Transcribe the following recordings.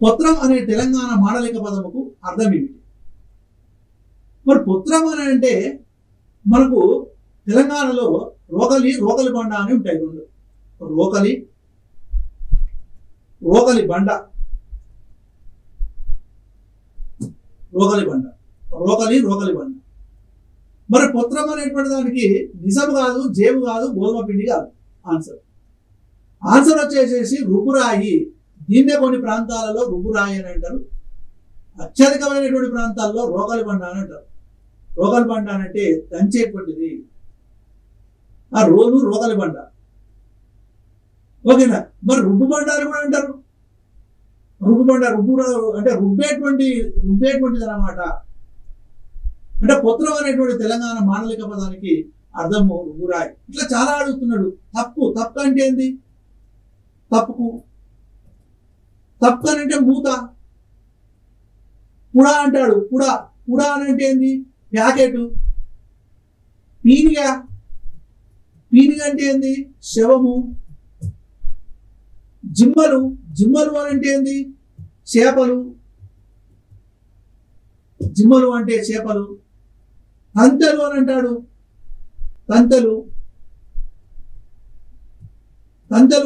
పుత్రం అనే తెలంగాణ మాండలిక పదముకు అర్థం ఏమిటి? మరి పుత్రం అని అంటే మనకు తెలంగాణలో రోకలి రోకలి బండ అని ఉంటాయి. రెండు రోకలి రోకలి బండ రోకలి బండ రోకలి రోకలి బండ. మరి పుత్రం అనేటువంటి దానికి నిజం కాదు, జేబు కాదు, గోధుమ పిండి కాదు. ఆన్సర్ వచ్చేసేసి రుబ్బురాయి. దీన్నే కొన్ని ప్రాంతాలలో రుబ్బురాయి అని అంటారు. అత్యధికమైనటువంటి ప్రాంతాల్లో రోకలి బండ అని అంటారు. రోకలి బండ అంటే దంచేటువంటిది. ఆ రోలు రోకలి బండ. ఓకేనా? మరి రుబ్బు బండ అని కూడా అంటారు. రుబ్బు బండ అంటే రుబ్బేటువంటిది అన్నమాట. అంటే పుత్రం అనేటువంటి తెలంగాణ మాండలిక పదానికి అర్థము రుబ్బురాయి. ఇట్లా చాలా అడుగుతున్నాడు. తప్పు అంటే ఏంది? తప్పు అని అంటే మూత. పుడా అంటాడు. పుడా అని అంటే ఏంది? ప్యాకెట్. పీనిగా అంటే ఏంది? శవము. జిమ్మలు అని అంటే ఏంది? చేపలు. జిమ్మలు అంటే చేపలు. తంతెలు అని అంటాడు. తంతెలు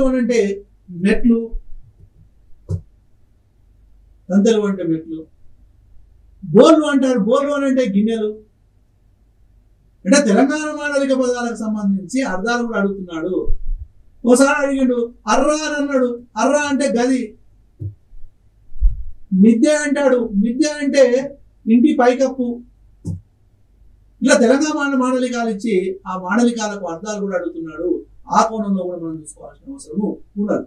అని అంటే మెట్లు. తంతెలు అంటే మెట్లు. బోర్లు అంటారు. బోర్లు అని అంటే గిన్నెలు. అంటే తెలంగాణ మాండలిక పదాలకు సంబంధించి అర్థాలు కూడా అడుగుతున్నాడు. ఓసారి అడిగిండు, అర్రా అని అన్నాడు. అర్రా అంటే గది. మిద్దె అంటాడు. మిద్దె అంటే ఇంటి పైకప్పు. ఇట్లా తెలంగాణ మాండలికాలు ఇచ్చి ఆ మాండలికాలకు అర్థాలు కూడా అడుగుతున్నాడు. ఆ కోణంలో కూడా మనం చూసుకోవాల్సిన అవసరము ఉన్నది.